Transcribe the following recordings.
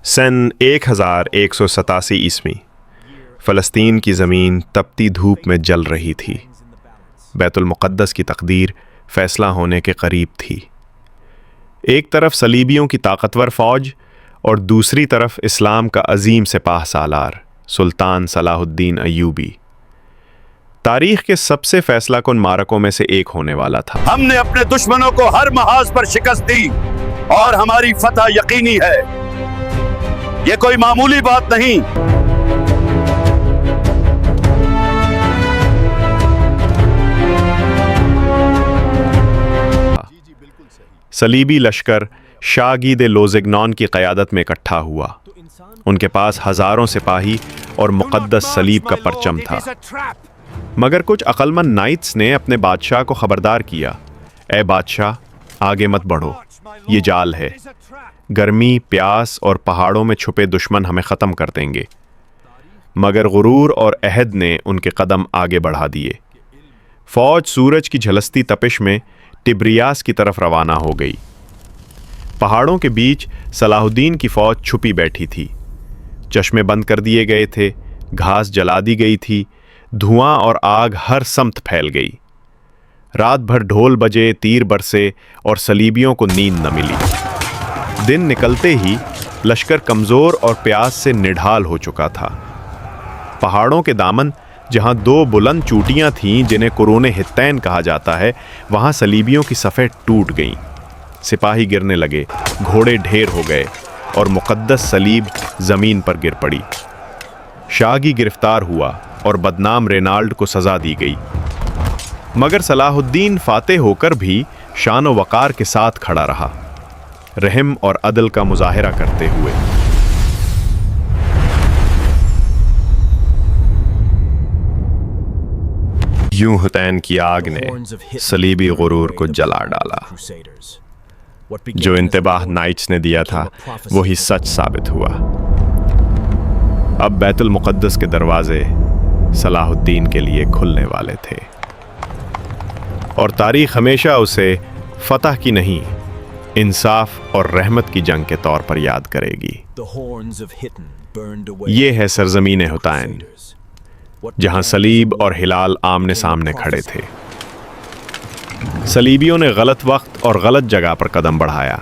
سن 1187 عیسوی فلسطین کی زمین تپتی دھوپ میں جل رہی تھی۔ بیت المقدس کی تقدیر فیصلہ ہونے کے قریب تھی۔ ایک طرف صلیبیوں کی طاقتور فوج اور دوسری طرف اسلام کا عظیم سپاہ سالار سلطان صلاح الدین ایوبی۔ تاریخ کے سب سے فیصلہ کن معرکوں میں سے ایک ہونے والا تھا۔ ہم نے اپنے دشمنوں کو ہر محاذ پر شکست دی اور ہماری فتح یقینی ہے۔ یہ کوئی معمولی بات نہیں۔ صلیبی لشکر شاگید لوزگنان کی قیادت میں اکٹھا ہوا۔ ان کے پاس ہزاروں سپاہی اور مقدس صلیب کا پرچم تھا، مگر کچھ عقلمند نائٹس نے اپنے بادشاہ کو خبردار کیا، اے بادشاہ، آگے مت بڑھو، یہ جال ہے۔ گرمی، پیاس اور پہاڑوں میں چھپے دشمن ہمیں ختم کر دیں گے۔ مگر غرور اور عہد نے ان کے قدم آگے بڑھا دیے۔ فوج سورج کی جھلستی تپش میں ٹبریاس کی طرف روانہ ہو گئی۔ پہاڑوں کے بیچ صلاح الدین کی فوج چھپی بیٹھی تھی۔ چشمے بند کر دیے گئے تھے، گھاس جلا دی گئی تھی، دھواں اور آگ ہر سمت پھیل گئی۔ رات بھر ڈھول بجے، تیر برسے اور صلیبیوں کو نیند نہ ملی۔ دن نکلتے ہی لشکر کمزور اور پیاس سے نڈھال ہو چکا تھا۔ پہاڑوں کے دامن جہاں دو بلند چوٹیاں تھیں جنہیں قرون حطین کہا جاتا ہے، وہاں صلیبیوں کی صفیں ٹوٹ گئیں۔ سپاہی گرنے لگے، گھوڑے ڈھیر ہو گئے اور مقدس صلیب زمین پر گر پڑی۔ شاگی گرفتار ہوا اور بدنام رینالڈ کو سزا دی گئی۔ مگر صلاح الدین فاتح ہو کر بھی شان و وقار کے ساتھ کھڑا رہا، رحم اور عدل کا مظاہرہ کرتے ہوئے۔ یوں حطین کی آگ نے صلیبی غرور کو جلا ڈالا۔ جو انتباہ نائٹس نے دیا تھا وہی سچ ثابت ہوا۔ اب بیت المقدس کے دروازے صلاح الدین کے لیے کھلنے والے تھے، اور تاریخ ہمیشہ اسے فتح کی نہیں، انصاف اور رحمت کی جنگ کے طور پر یاد کرے گی۔ یہ ہے سرزمین حطین، جہاں صلیب اور ہلال آمنے سامنے کھڑے تھے۔ صلیبیوں نے غلط وقت اور غلط جگہ پر قدم بڑھایا،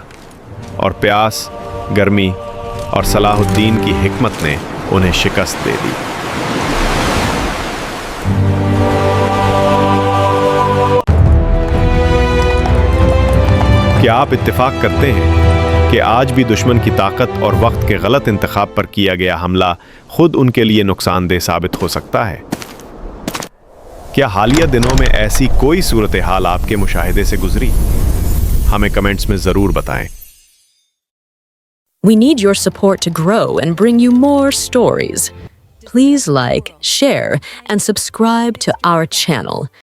اور پیاس، گرمی اور صلاح الدین کی حکمت نے انہیں شکست دے دی۔ کیا آپ اتفاق کرتے ہیں کہ آج بھی دشمن کی طاقت اور وقت کے غلط انتخاب پر کیا گیا حملہ خود ان کے لیے نقصان دہ ثابت ہو سکتا ہے؟ کیا حالیہ دنوں میں ایسی کوئی صورتحال آپ کے مشاہدے سے گزری؟ ہمیں کمنٹس میں ضرور بتائیں۔ We need your support to grow and bring you more stories. Please like, share, and subscribe to our channel.